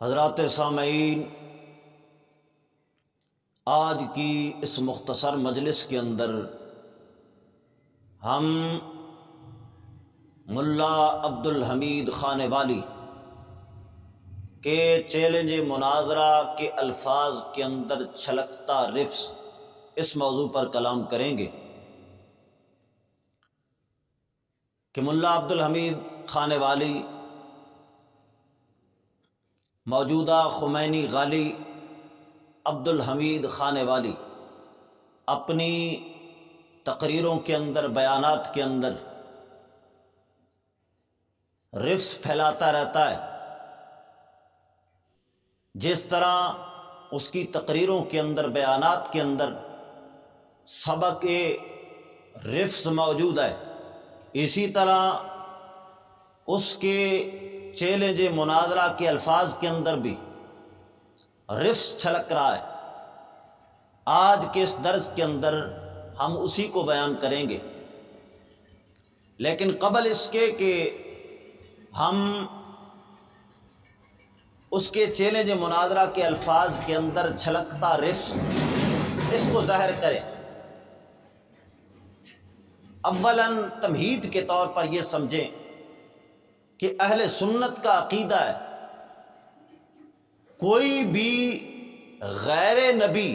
حضرات سامعین، آج کی اس مختصر مجلس کے اندر ہم ملا عبدالحمید خانیوالی کے چیلنج مناظرہ کے الفاظ کے اندر چھلکتا رفظ اس موضوع پر کلام کریں گے کہ ملا عبدالحمید خانیوالی موجودہ خمینی غالی عبدالحمید خانیوالی اپنی تقریروں کے اندر، بیانات کے اندر رفظ پھیلاتا رہتا ہے۔ جس طرح اس کی تقریروں کے اندر، بیانات کے اندر سبق رفظ موجود ہے، اسی طرح اس کے چیلنج مناظرہ کے الفاظ کے اندر بھی رفظ چھلک رہا ہے۔ آج کے اس درس کے اندر ہم اسی کو بیان کریں گے، لیکن قبل اس کے کہ ہم اس کے چیلنج مناظرہ کے الفاظ کے اندر چھلکتا رفظ اس کو ظاہر کریں، اولاً تمہید کے طور پر یہ سمجھیں کہ اہل سنت کا عقیدہ ہے کوئی بھی غیر نبی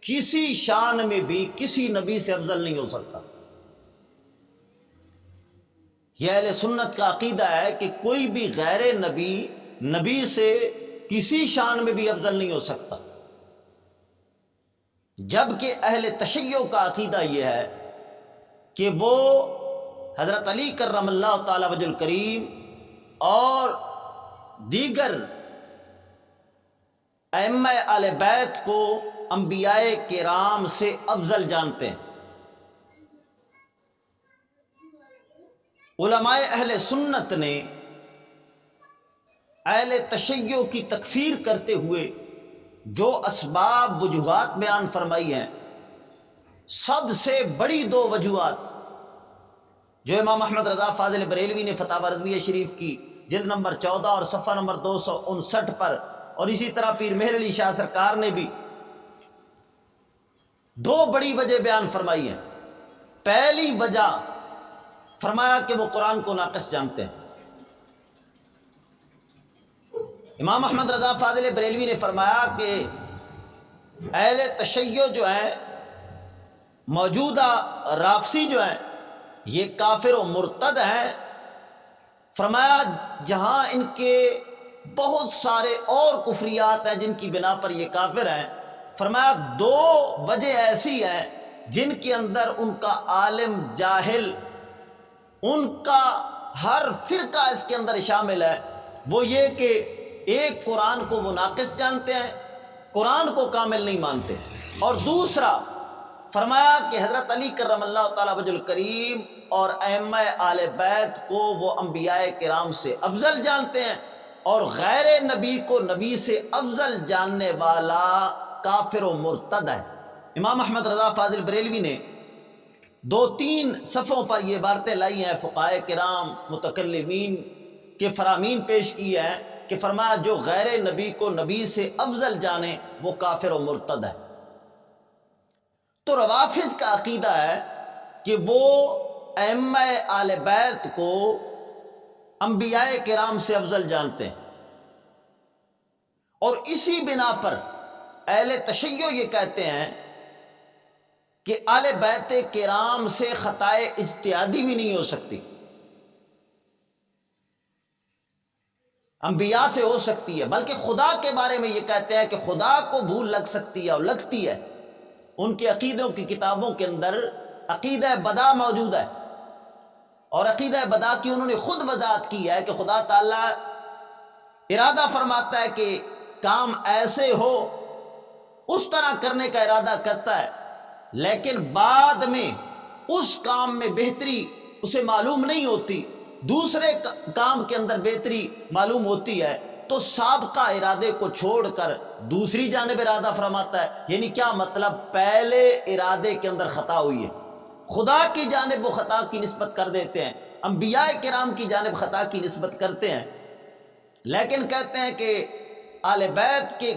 کسی شان میں بھی کسی نبی سے افضل نہیں ہو سکتا۔ یہ اہل سنت کا عقیدہ ہے کہ کوئی بھی غیر نبی سے کسی شان میں بھی افضل نہیں ہو سکتا، جبکہ اہل تشیع کا عقیدہ یہ ہے کہ وہ حضرت علی کرم اللہ تعالی وجہ الکریم اور دیگر ائمہ اہل بیت کو انبیاء کرام سے افضل جانتے ہیں۔ علماء اہل سنت نے اہل تشیع کی تکفیر کرتے ہوئے جو اسباب وجوہات بیان فرمائی ہیں، سب سے بڑی دو وجوہات جو امام احمد رضا فاضل بریلوی نے فتاوی رضویہ شریف کی جلد نمبر 14 اور صفحہ نمبر 259 پر، اور اسی طرح پیر مہر علی شاہ سرکار نے بھی دو بڑی وجہ بیان فرمائی ہیں۔ پہلی وجہ فرمایا کہ وہ قرآن کو ناقص جانتے ہیں۔ امام احمد رضا فاضل بریلوی نے فرمایا کہ اہل تشیع جو ہیں، موجودہ رافضی جو ہیں، یہ کافر و مرتد ہیں۔ فرمایا جہاں ان کے بہت سارے اور کفریات ہیں جن کی بنا پر یہ کافر ہیں، فرمایا دو وجہ ایسی ہیں جن کے اندر ان کا عالم جاہل، ان کا ہر فرقہ اس کے اندر شامل ہے۔ وہ یہ کہ ایک قرآن کو وہ ناقص جانتے ہیں، قرآن کو کامل نہیں مانتے، اور دوسرا فرمایا کہ حضرت علی کرم اللہ تعالی وجہ الکریم اور ائمہ اہل بیت کو وہ انبیاء کرام سے افضل جانتے ہیں، اور غیر نبی کو نبی سے افضل جاننے والا کافر و مرتد ہے۔ امام احمد رضا فاضل بریلوی نے 2-3 صفحوں پر یہ باتیں لائی ہیں، فقہائے کرام متکلمین کے فرامین پیش کی ہیں کہ فرمایا جو غیر نبی کو نبی سے افضل جانے وہ کافر و مرتد ہے۔ تو روافض کا عقیدہ ہے کہ وہ ائمہ اہل بیت کو انبیاء کرام سے افضل جانتے ہیں، اور اسی بنا پر اہل تشیع یہ کہتے ہیں کہ اہل بیت کرام سے خطائے اجتہادی بھی نہیں ہو سکتی، انبیاء سے ہو سکتی ہے، بلکہ خدا کے بارے میں یہ کہتے ہیں کہ خدا کو بھول لگ سکتی ہے اور لگتی ہے۔ ان کے عقیدوں کی کتابوں کے اندر عقیدہ بدا موجود ہے، اور عقیدہ بدا کی انہوں نے خود وضاحت کی ہے کہ خدا تعالیٰ ارادہ فرماتا ہے کہ کام ایسے ہو، اس طرح کرنے کا ارادہ کرتا ہے، لیکن بعد میں اس کام میں بہتری اسے معلوم نہیں ہوتی، دوسرے کام کے اندر بہتری معلوم ہوتی ہے، تو سابقہ ارادے کو چھوڑ کر دوسری جانب ارادہ فرماتا ہے۔ یعنی کیا مطلب؟ پہلے ارادے کے اندر خطا ہوئی ہے، خدا کی جانب وہ خطا کی نسبت کر دیتے ہیں، انبیاء کرام کی جانب خطا کی نسبت کرتے ہیں، لیکن کہتے ہیں کہ آل بیت کے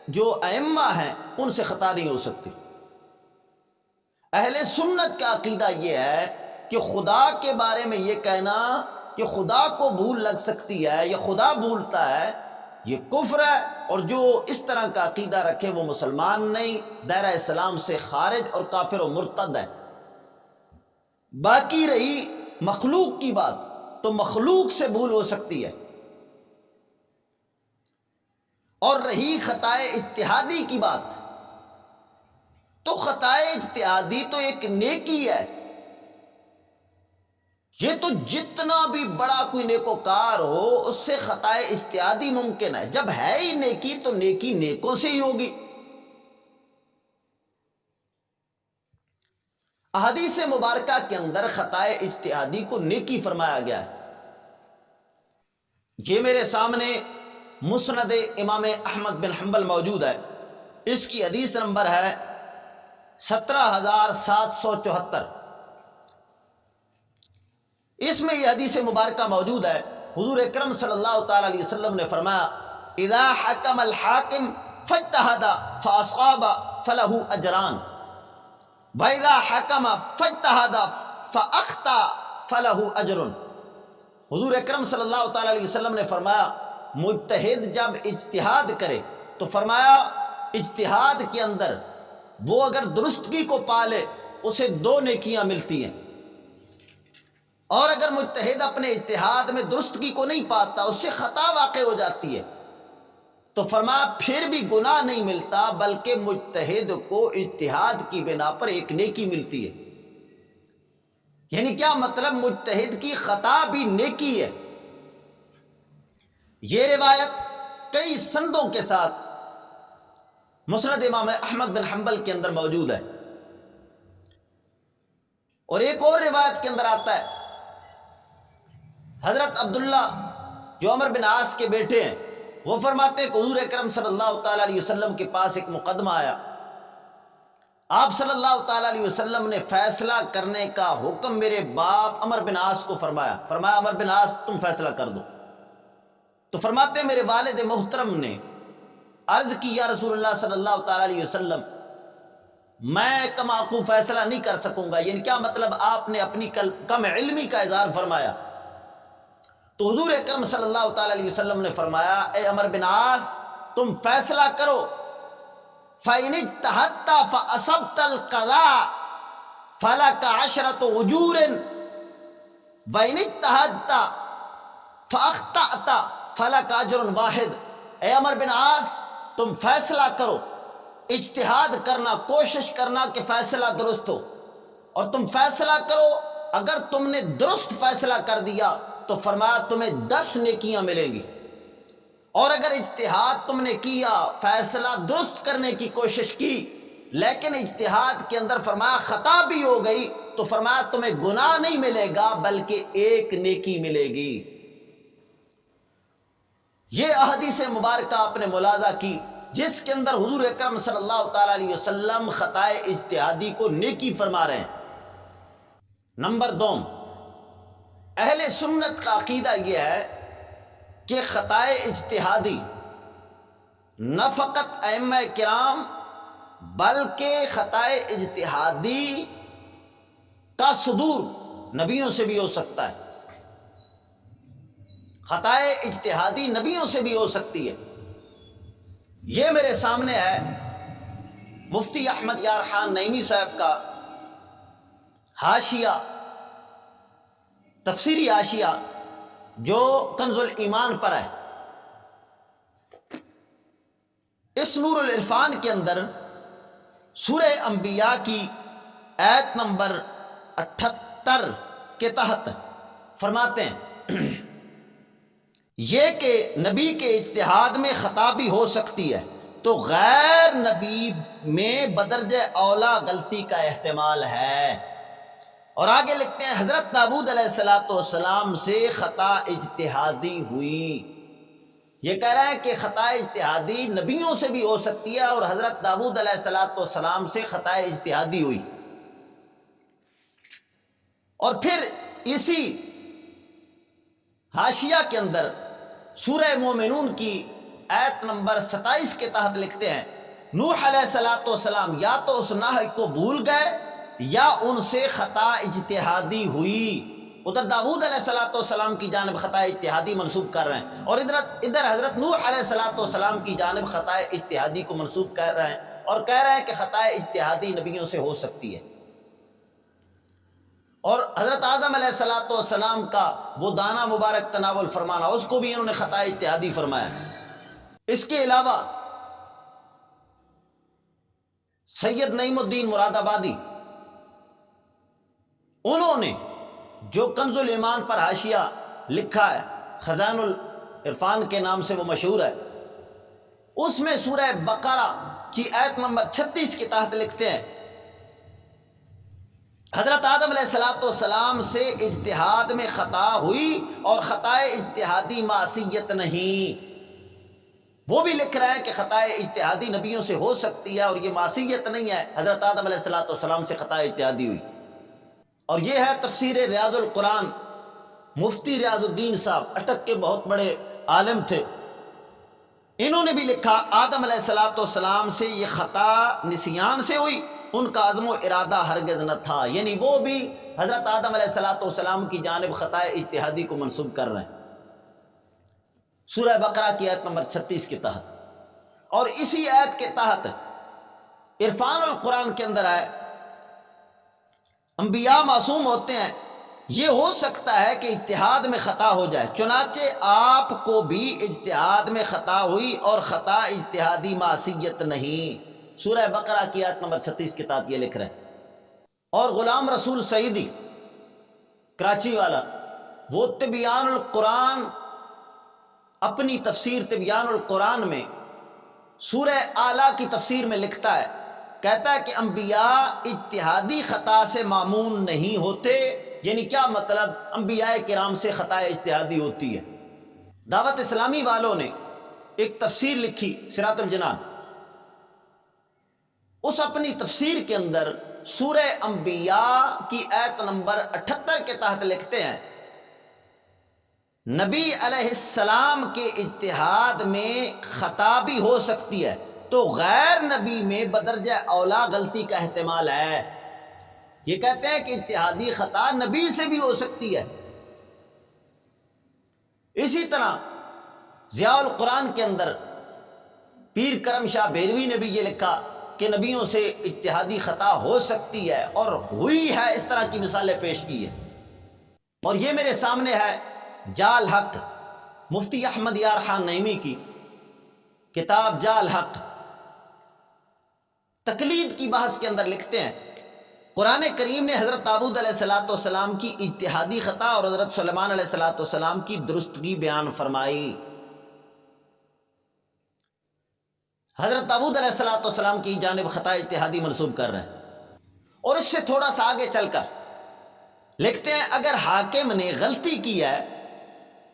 جو ائمہ ہیں ان سے خطا نہیں ہو سکتی۔ اہل سنت کا عقیدہ یہ ہے کہ خدا کے بارے میں یہ کہنا کہ خدا کو بھول لگ سکتی ہے یا خدا بھولتا ہے، یہ کفر ہے، اور جو اس طرح کا عقیدہ رکھے وہ مسلمان نہیں، دائرہ اسلام سے خارج اور کافر و مرتد ہے۔ باقی رہی مخلوق کی بات، تو مخلوق سے بھول ہو سکتی ہے، اور رہی خطائے اجتہادی کی بات، تو خطائے اجتہادی تو ایک نیکی ہے، یہ تو جتنا بھی بڑا کوئی نیکوکار ہو اس سے خطائے اجتہادی ممکن ہے، جب ہے ہی نیکی تو نیکی نیکوں سے ہی ہوگی۔ احادیث مبارکہ کے اندر خطائے اجتہادی کو نیکی فرمایا گیا ہے۔ یہ میرے سامنے مسند امام احمد بن حنبل موجود ہے، اس کی حدیث نمبر ہے 17774۔ اس میں یہ حدیث مبارکہ موجود ہے، حضور اکرم صلی اللہ تعالی علیہ وسلم نے فرمایا اذا حکم الحاکم فاجتہد فاصاب فلہ اجران واذا حکم فاجتہد فاخطا فلہ اجر۔ حضور اکرم صلی اللہ تعالی علیہ وسلم نے فرمایا مجتہد جب اجتہاد کرے تو فرمایا اجتہاد کے اندر وہ اگر درستگی کو پالے اسے 2 نیکیاں ملتی ہیں، اور اگر مجتہد اپنے اجتہاد میں درستگی کو نہیں پاتا، اس سے خطا واقع ہو جاتی ہے، تو فرمایا پھر بھی گناہ نہیں ملتا، بلکہ مجتہد کو اجتہاد کی بنا پر ایک نیکی ملتی ہے۔ یعنی کیا مطلب؟ مجتہد کی خطا بھی نیکی ہے۔ یہ روایت کئی سندوں کے ساتھ مسند امام احمد بن حنبل کے اندر موجود ہے، اور ایک اور روایت کے اندر آتا ہے حضرت عبداللہ جو عمر بن عاص کے بیٹے ہیں، وہ فرماتے ہیں کہ حضور اکرم صلی اللہ تعالی علیہ وسلم کے پاس ایک مقدمہ آیا، آپ صلی اللہ تعالی علیہ وسلم نے فیصلہ کرنے کا حکم میرے باپ عمر بن عاص کو فرمایا عمر بن عاص تم فیصلہ کر دو۔ تو فرماتے ہیں میرے والد محترم نے عرض کی یا رسول اللہ صلی اللہ تعالی علیہ وسلم میں کم آقو فیصلہ نہیں کر سکوں گا، یعنی کیا مطلب؟ آپ نے اپنی کم علمی کا اظہار فرمایا۔ تو حضور اکرم صلی اللہ تعالی علیہ وسلم نے فرمایا اے عمر بن عاص تم فیصلہ کرو، فَإِنِ اجْتَهَدتَ فَأَصَبْتَ الْقَضَاءَ فَلَكَ عَشْرَةُ أُجُورٍ وَإِنِ اجْتَهَدتَ فَأَخْطَأْتَ فَلَكَ أَجْرٌ وَاحِدٌ۔ اے عمر بن عاص تم فیصلہ کرو، اجتہاد کرنا، کوشش کرنا کہ فیصلہ درست ہو، اور تم فیصلہ کرو، اگر تم نے درست فیصلہ کر دیا تو فرمایا تمہیں 10 نیکیاں ملیں گی، اور اگر اجتہاد تم نے کیا، فیصلہ درست کرنے کی کوشش کی، لیکن اجتہاد کے اندر فرمایا خطا بھی ہو گئی، تو فرمایا تمہیں گناہ نہیں ملے گا بلکہ ایک نیکی ملے گی۔ یہ احادیث مبارکہ آپ نے ملاحظہ کی جس کے اندر حضور اکرم صلی اللہ تعالی علیہ وسلم خطائے اجتہادی کو نیکی فرما رہے ہیں۔ نمبر 2، اہل سنت کا عقیدہ یہ ہے کہ خطائے اجتہادی نہ فقط ائمہ کرام بلکہ خطائے اجتہادی کا صدور نبیوں سے بھی ہو سکتا ہے، خطائے اجتہادی نبیوں سے بھی ہو سکتی ہے۔ یہ میرے سامنے ہے مفتی احمد یار خان نعیمی صاحب کا حاشیہ، تفسیری حاشیہ جو کنز الایمان پر ہے۔ اس نور العرفان کے اندر سورہ انبیاء کی آیت نمبر 78 کے تحت فرماتے ہیں یہ کہ نبی کے اجتہاد میں خطا بھی ہو سکتی ہے تو غیر نبی میں بدرجہ اولا غلطی کا احتمال ہے۔ اور آگے لکھتے ہیں حضرت داؤد علیہ السلام سے خطا اجتہادی ہوئی۔ یہ کہہ رہے ہیں کہ خطا اجتہادی نبیوں سے بھی ہو سکتی ہے، اور حضرت داؤد علیہ السلام سے خطا اجتہادی ہوئی۔ اور پھر اسی حاشیہ کے اندر سورہ مومنون کی آیت نمبر 27 کے تحت لکھتے ہیں نوح علیہ السلام یا تو اس ناحق کو بھول گئے یا ان سے خطا اجتہادی ہوئی۔ ادھر داؤد علیہ السلام کی جانب خطا اجتہادی منسوب کر رہے ہیں، اور ادھر حضرت نوح علیہ السلام کی جانب خطا اجتہادی کو منسوب کر رہے ہیں، اور کہہ رہے ہیں کہ خطا اجتہادی نبیوں سے ہو سکتی ہے۔ اور حضرت آدم علیہ السلام کا وہ دانہ مبارک تناول فرمانا، اس کو بھی انہوں نے خطا اجتہادی فرمایا۔ اس کے علاوہ سید نعیم الدین مراد آبادی، انہوں نے جو کنز الایمان پر حاشیہ لکھا ہے، خزائن العرفان کے نام سے وہ مشہور ہے، اس میں سورہ بقرہ کی آیت نمبر 36 کے تحت لکھتے ہیں حضرت آدم علیہ السلام سے اجتہاد میں خطا ہوئی اور خطا اجتہادی معصیت نہیں۔ وہ بھی لکھ رہے ہیں کہ خطا اجتہادی نبیوں سے ہو سکتی ہے اور یہ معصیت نہیں ہے، حضرت آدم علیہ السلام سے خطا اجتہادی ہوئی۔ اور یہ ہے تفسیر ریاض القرآن، مفتی ریاض الدین صاحب اٹک کے بہت بڑے عالم تھے، انہوں نے بھی لکھا آدم علیہ السلام سے یہ خطا نسیان سے ہوئی، ان کا عزم و ارادہ ہرگز نہ تھا، یعنی وہ بھی حضرت آدم علیہ السلام کی جانب خطا اجتہادی کو منسوب کر رہے ہیں سورہ بقرہ کی آیت نمبر 36 کے تحت۔ اور اسی آیت کے تحت عرفان القرآن کے اندر آئے انبیاء معصوم ہوتے ہیں، یہ ہو سکتا ہے کہ اجتہاد میں خطا ہو جائے، چنانچہ آپ کو بھی اجتہاد میں خطا ہوئی اور خطا اجتہادی معصیت نہیں، سورہ بقرہ کی آیت نمبر 36 کے تحت یہ لکھ رہے ہیں۔ اور غلام رسول سعیدی کراچی والا، وہ تبیان القرآن، اپنی تفسیر تبیان القرآن میں سورہ اعلیٰ کی تفسیر میں لکھتا ہے، کہتا ہے کہ انبیاء اجتہادی خطا سے معمون نہیں ہوتے، یعنی کیا مطلب؟ انبیاء کرام سے خطا اجتہادی ہوتی ہے۔ دعوت اسلامی والوں نے ایک تفسیر لکھی صراط الجنان، اس اپنی تفسیر کے اندر سورہ انبیاء کی آیت نمبر 78 کے تحت لکھتے ہیں نبی علیہ السلام کے اجتہاد میں خطا بھی ہو سکتی ہے، تو غیر نبی میں بدرجہ اولا غلطی کا احتمال ہے۔ یہ کہتے ہیں کہ اجتہادی خطا نبی سے بھی ہو سکتی ہے۔ اسی طرح ضیاء القرآن کے اندر پیر کرم شاہ بھیلوی نے بھی یہ لکھا کہ نبیوں سے اجتہادی خطا ہو سکتی ہے اور ہوئی ہے، اس طرح کی مثالیں پیش کی ہے۔ اور یہ میرے سامنے ہے جال حق، مفتی احمد یار خان نعیمی کی کتاب جال حق، تقلید کی بحث کے اندر لکھتے ہیں قرآن کریم نے حضرت داؤد علیہ السلام کی اجتہادی خطا اور حضرت سلیمان علیہ السلام کی درستگی بیان فرمائی۔ حضرت داؤد علیہ السلام کی جانب خطا اجتہادی منسوب کر رہے ہیں، اور اس سے تھوڑا سا آگے چل کر لکھتے ہیں اگر حاکم نے غلطی کی ہے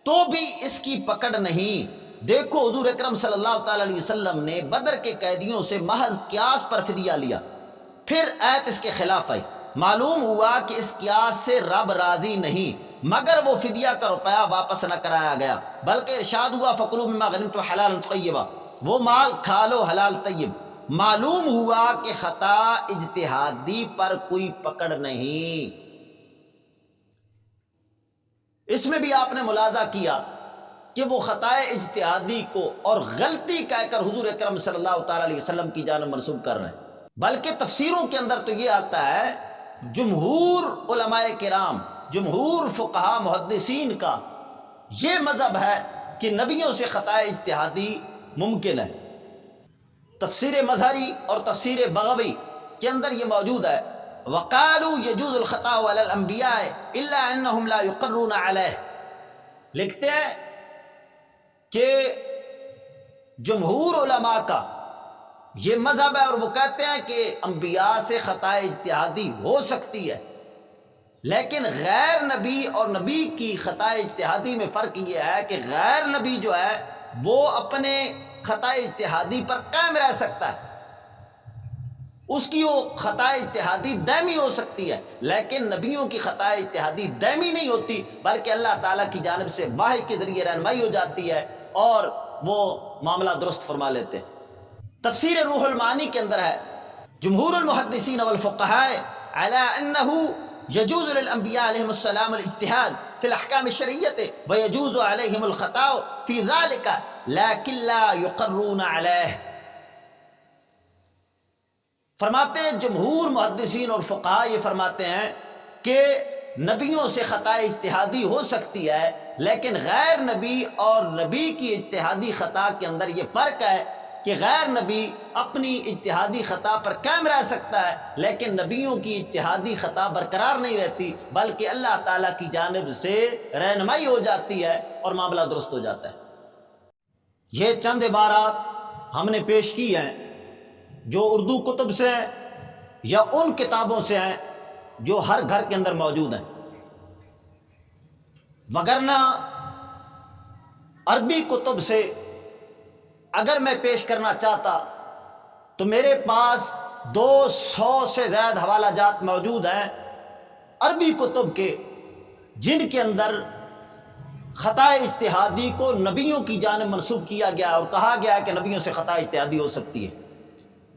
تو بھی اس کی پکڑ نہیں۔ دیکھو حضور اکرم صلی اللہ تعالی علیہ وسلم نے بدر کے قیدیوں سے محض قیاس پر فدیہ لیا، پھر آیت اس کے خلاف آئی، معلوم ہوا کہ اس قیاس سے رب راضی نہیں، مگر وہ فدیہ کا روپیہ واپس نہ کرایا گیا، بلکہ ارشاد ہوا فَكُلُوا مِمَّا غَنِمْتُمْ حَلَالًا طَيِّبًا، وہ مال کھا لو حلال طیب۔ معلوم ہوا کہ خطا اجتہادی پر کوئی پکڑ نہیں۔ اس میں بھی آپ نے ملاحظہ کیا کہ وہ خطا اجتہادی کو اور غلطی کہہ کر حضور اکرم صلی اللہ تعالی علیہ وسلم کی جانب منسوب کر رہے ہیں، بلکہ تفسیروں کے اندر تو یہ آتا ہے جمہور علماء کرام، جمہور فقہا محدثین کا یہ مذہب ہے کہ نبیوں سے خطا اجتہادی ممکن ہے۔ تفسیر مظہری اور تفسیر بغوی کے اندر یہ موجود ہے، وَقَالُوا يَجُوزُ الْخَطَأُ عَلَى الْأَنْبِيَاءِ إِلَّا أَنَّهُمْ لَا يُقَرُّونَ عَلَيْهِ، لکھتے ہیں کہ جمہور علماء کا یہ مذہب ہے، اور وہ کہتے ہیں کہ انبیاء سے خطا اجتہادی ہو سکتی ہے، لیکن غیر نبی اور نبی کی خطا اجتہادی میں فرق یہ ہے کہ غیر نبی جو ہے وہ اپنے خطا اجتہادی پر قائم رہ سکتا ہے، اس کی وہ خطا اجتہادی دائمی ہو سکتی ہے، لیکن نبیوں کی خطا اجتہادی دائمی نہیں ہوتی، بلکہ اللہ تعالیٰ کی جانب سے وحی کے ذریعے رہنمائی ہو جاتی ہے اور وہ معاملہ درست فرما لیتے ہیں۔ تفسیر روح المعانی کے اندر ہے، جمہور المحدثین والفقہاء علی انہ یجوز للانبیاء علیہم السلام الاجتہاد فی الاحکام الشرعیۃ ویجوز علیہم الخطاء فی ذلک لیکن لا یقرون علیہ۔ فرماتے ہیں جمہور محدثین اور فقہاء یہ فرماتے ہیں کہ نبیوں سے خطا اجتہادی ہو سکتی ہے، لیکن غیر نبی اور نبی کی اجتہادی خطا کے اندر یہ فرق ہے کہ غیر نبی اپنی اجتہادی خطا پر قائم رہ سکتا ہے، لیکن نبیوں کی اجتہادی خطا برقرار نہیں رہتی، بلکہ اللہ تعالیٰ کی جانب سے رہنمائی ہو جاتی ہے اور معاملہ درست ہو جاتا ہے۔ یہ چند عبارات ہم نے پیش کی ہیں جو اردو کتب سے ہیں یا ان کتابوں سے ہیں جو ہر گھر کے اندر موجود ہیں، وگرنہ عربی کتب سے اگر میں پیش کرنا چاہتا تو میرے پاس 200 سے زائد حوالہ جات موجود ہیں عربی کتب کے، جن کے اندر خطا اجتہادی کو نبیوں کی جانب منسوب کیا گیا اور کہا گیا ہے کہ نبیوں سے خطا اجتہادی ہو سکتی ہے،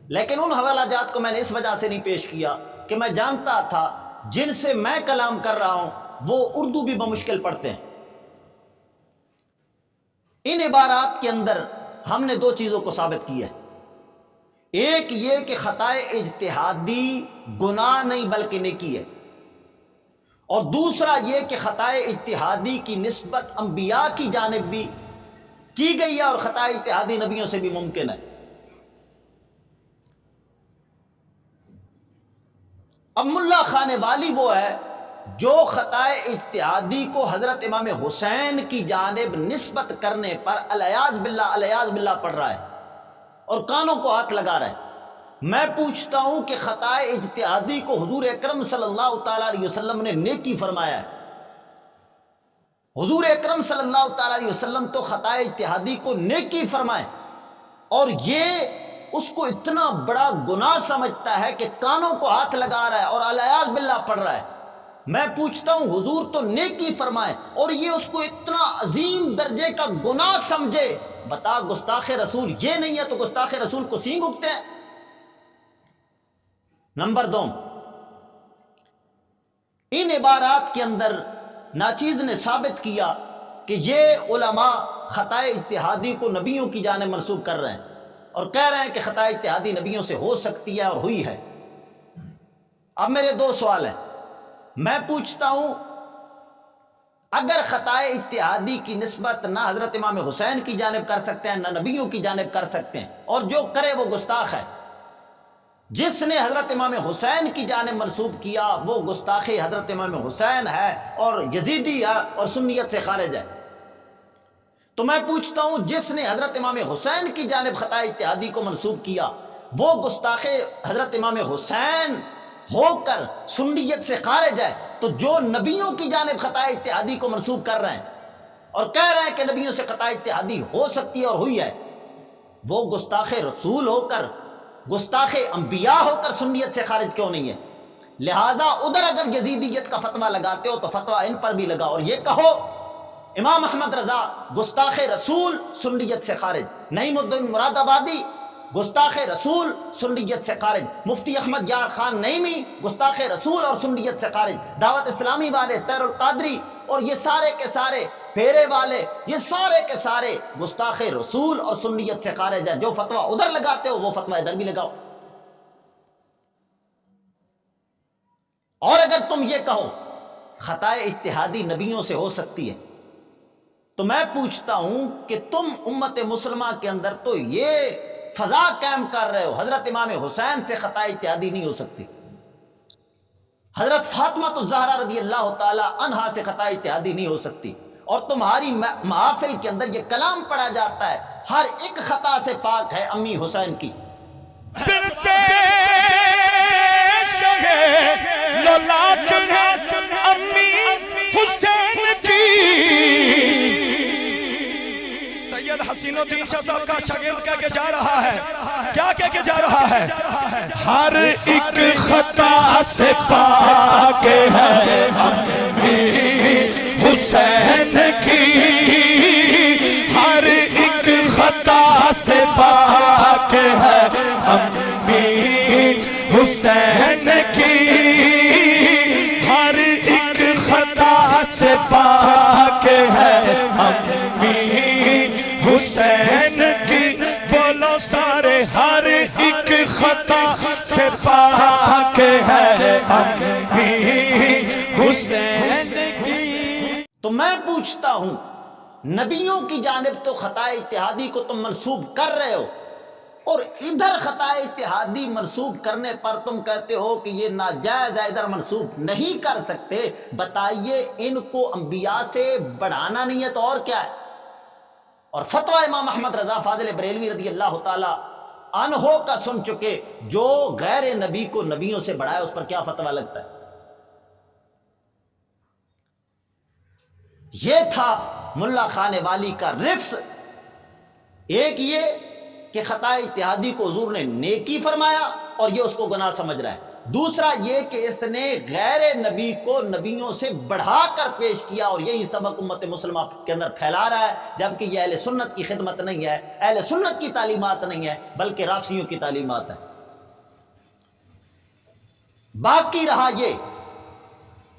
لیکن ان حوالہ جات کو میں نے اس وجہ سے نہیں پیش کیا کہ میں جانتا تھا جن سے میں کلام کر رہا ہوں وہ اردو بھی بمشکل پڑھتے ہیں۔ ان عبارات کے اندر ہم نے 2 چیزوں کو ثابت کیا ہے، ایک یہ کہ خطا اجتہادی گناہ نہیں بلکہ نیکی ہے، اور دوسرا یہ کہ خطا اجتہادی کی نسبت انبیاء کی جانب بھی کی گئی ہے اور خطا اجتہادی نبیوں سے بھی ممکن ہے۔ اب ملا خان والی وہ ہے جو خطا اجتہادی کو حضرت امام حسین کی جانب نسبت کرنے پر الیاذ باللہ پڑھ رہا ہے اور کانوں کو ہاتھ لگا رہا ہے۔ میں پوچھتا ہوں کہ خطا اجتہادی کو حضور اکرم صلی اللہ تعالیٰ علیہ وسلم نے نیکی فرمایا ہے، حضور اکرم صلی اللہ تعالیٰ علیہ وسلم تو خطا اجتہادی کو نیکی فرمائے، اور یہ اس کو اتنا بڑا گناہ سمجھتا ہے کہ کانوں کو ہاتھ لگا رہا ہے اور الیاذ باللہ پڑھ رہا ہے۔ میں پوچھتا ہوں حضور تو نیکی فرمائے اور یہ اس کو اتنا عظیم درجے کا گناہ سمجھے، بتا گستاخ رسول یہ نہیں ہے تو گستاخ رسول کو سینگ اگتے ہیں۔ نمبر 2، ان عبارات کے اندر ناچیز نے ثابت کیا کہ یہ علماء خطا اجتہادی کو نبیوں کی جانب منسوب کر رہے ہیں اور کہہ رہے ہیں کہ خطا اجتہادی نبیوں سے ہو سکتی ہے اور ہوئی ہے۔ اب میرے 2 سوال ہیں، میں پوچھتا ہوں اگر خطا اجتہادی کی نسبت نہ حضرت امام حسین کی جانب کر سکتے ہیں نہ نبیوں کی جانب کر سکتے ہیں، اور جو کرے وہ گستاخ ہے، جس نے حضرت امام حسین کی جانب منسوب کیا وہ گستاخ حضرت امام حسین ہے اور یزیدی ہے اور سنیت سے خارج ہے، تو میں پوچھتا ہوں جس نے حضرت امام حسین کی جانب خطا اجتہادی کو منسوب کیا وہ گستاخ حضرت امام حسین ہو کر سنیت سے خارج ہے، تو جو نبیوں کی جانب خطا اجتہادی کو منسوب کر رہے ہیں اور کہہ رہے ہیں کہ نبیوں سے خطا اجتہادی ہو سکتی ہے اور ہوئی ہے، وہ گستاخ رسول ہو کر گستاخ انبیاء ہو کر سنیت سے خارج کیوں نہیں ہے؟ لہٰذا ادھر اگر یزیدیت کا فتویٰ لگاتے ہو تو فتویٰ ان پر بھی لگا اور یہ کہو امام احمد رضا گستاخ رسول سنیت سے خارج، نعیم الدین مراد آبادی گستاخ رسول سنیت سے خارج، مفتی احمد یار خان نعیمی گستاخ رسول اور سنیت سے خارج، دعوت اسلامی والے طاہر القادری اور یہ سارے کے سارے پھیرے والے یہ سارے کے سارے گستاخ رسول اور سنیت سے خارج ہے۔ جو فتویٰ ادھر لگاتے ہو وہ فتویٰ ادھر بھی لگاؤ۔ اور اگر تم یہ کہو خطا اجتہادی نبیوں سے ہو سکتی ہے تو میں پوچھتا ہوں کہ تم امت مسلمہ کے اندر تو یہ فضا قائم کر رہے ہو حضرت امام حسین سے خطا اجتہادی نہیں ہو سکتی، حضرت فاطمہ الزہرا رضی اللہ تعالی عنہا سے خطا اجتہادی نہیں ہو سکتی، اور تمہاری محافل کے اندر یہ کلام پڑھا جاتا ہے ہر ایک خطا سے پاک ہے امی حسین کی۔ سید حسن حسین الدین شاہ صاحب کا شاگرد کہہ کے جا رہا ہے، کیا کہہ کے جا رہا ہے؟ ہر ایک خطا سے پاک ہے حسین کی، ہر ایک خطا سے پاک ہے حسین کی، ہر ایک خطا سے پاک ہے حسین کی، بولو سارے ہر ایک خطا سے پاک ہے حسین کی۔ تو میں پوچھتا ہوں، نبیوں کی جانب تو خطا اجتہادی کو تم منسوب کر رہے ہو، اور ادھر خطا اجتہادی منسوب کرنے پر تم کہتے ہو کہ یہ ناجائز ہے، ادھر منسوب نہیں کر سکتے۔ بتائیے ان کو انبیاء سے بڑھانا نہیں ہے تو اور کیا ہے؟ اور فتویٰ امام احمد رضا فاضل بریلوی رضی اللہ تعالی عنہ کا سن چکے، جو غیر نبی کو نبیوں سے بڑھائے اس پر کیا فتویٰ لگتا ہے؟ یہ تھا ملا خانے والی کا رفظ، ایک یہ کہ خطا اجتہادی کو حضور نے نیکی فرمایا اور یہ اس کو گناہ سمجھ رہا ہے، دوسرا یہ کہ اس نے غیر نبی کو نبیوں سے بڑھا کر پیش کیا اور یہی سبق امت مسلمہ کے اندر پھیلا رہا ہے، جبکہ یہ اہل سنت کی خدمت نہیں ہے، اہل سنت کی تعلیمات نہیں ہے، بلکہ رافضیوں کی تعلیمات ہے۔ باقی رہا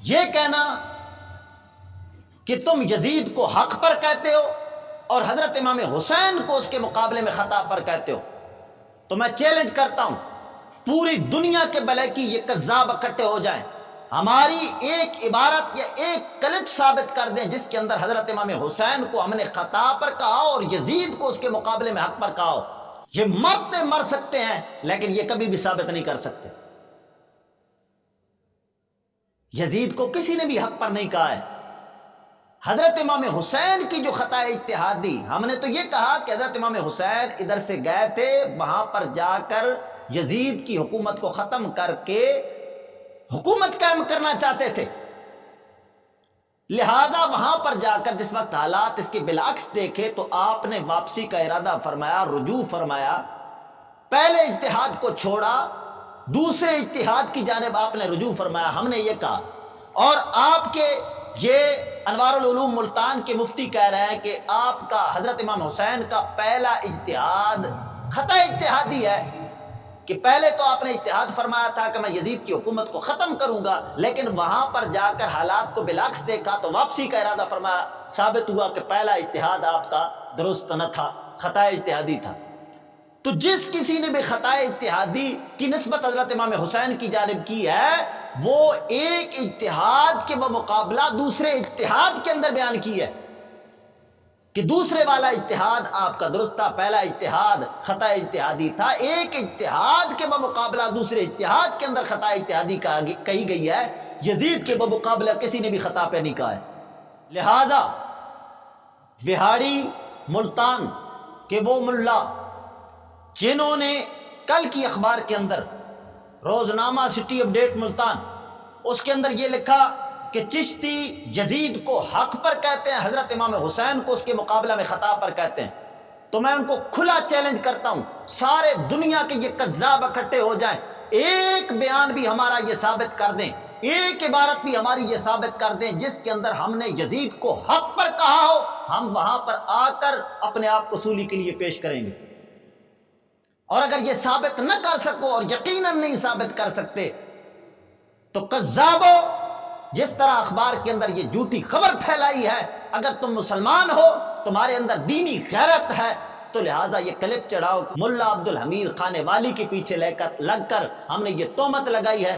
یہ کہنا کہ تم یزید کو حق پر کہتے ہو اور حضرت امام حسین کو اس کے مقابلے میں خطا پر کہتے ہو، تو میں چیلنج کرتا ہوں پوری دنیا کے بلے کی یہ کذاب اکٹھے ہو جائیں، ہماری ایک عبارت یا ایک کلپ ثابت کر دیں جس کے اندر حضرت امام حسین کو ہم نے خطا پر کہا اور یزید کو اس کے مقابلے میں حق پر کہا ہو۔ یہ مرتے مر سکتے ہیں لیکن یہ کبھی بھی ثابت نہیں کر سکتے۔ یزید کو کسی نے بھی حق پر نہیں کہا ہے۔ حضرت امام حسین کی جو خطا اجتہادی، ہم نے تو یہ کہا کہ حضرت امام حسین ادھر سے گئے تھے، وہاں پر جا کر یزید کی حکومت کو ختم کر کے حکومت قائم کرنا چاہتے تھے، لہذا وہاں پر جا کر جس وقت حالات اس کے بالعکس دیکھے تو آپ نے واپسی کا ارادہ فرمایا، رجوع فرمایا، پہلے اجتہاد کو چھوڑا، دوسرے اجتہاد کی جانب آپ نے رجوع فرمایا۔ ہم نے یہ کہا، اور آپ کے یہ انوار العلوم ملتان کے مفتی کہہ رہے ہیں کہ آپ کا حضرت امام حسین کا پہلا اجتہاد خطا اجتہادی ہے، کہ پہلے تو آپ نے اجتہاد فرمایا تھا کہ میں یزید کی حکومت کو ختم کروں گا، لیکن وہاں پر جا کر حالات کو بالعکس دیکھا تو واپسی کا ارادہ فرمایا، ثابت ہوا کہ پہلا اجتہاد آپ کا درست نہ تھا، خطا اجتہادی تھا۔ تو جس کسی نے بھی خطا اجتہادی کی نسبت حضرت امام حسین کی جانب کی ہے، وہ ایک اجتہاد کے بمقابلہ دوسرے اجتہاد کے اندر بیان کی ہے کہ دوسرے والا اجتہاد آپ کا درست تھا، پہلا اجتہاد خطا اجتہادی تھا۔ ایک اجتہاد کے بمقابلہ دوسرے اجتہاد کے اندر خطا اجتہادی کہی گئی ہے، یزید کے بمقابلہ کسی نے بھی خطا پہ نہیں کہا ہے۔ لہذا وہاڑی ملتان کے وہ ملا جنہوں نے کل کی اخبار کے اندر روزنامہ سٹی اپ ڈیٹ ملتان، اس کے اندر یہ لکھا کہ چشتی یزید کو حق پر کہتے ہیں، حضرت امام حسین کو اس کے مقابلہ میں خطا پر کہتے ہیں، تو میں ان کو کھلا چیلنج کرتا ہوں، سارے دنیا کے یہ کذاب اکٹھے ہو جائیں، ایک بیان بھی ہمارا یہ ثابت کر دیں، ایک عبارت بھی ہماری یہ ثابت کر دیں جس کے اندر ہم نے یزید کو حق پر کہا ہو، ہم وہاں پر آ کر اپنے آپ کو صولی کے لیے پیش کریں گے۔ اور اگر یہ ثابت نہ کر سکو اور یقیناً نہیں ثابت کر سکتے تو کذابو، جس طرح اخبار کے اندر یہ جھوٹی خبر پھیلائی ہے، اگر تم مسلمان ہو، تمہارے اندر دینی غیرت ہے، تو لہٰذا یہ کلپ چڑھاؤ، ملا عبدالحمید خانے والی کے پیچھے لگ کر ہم نے یہ تہمت لگائی ہے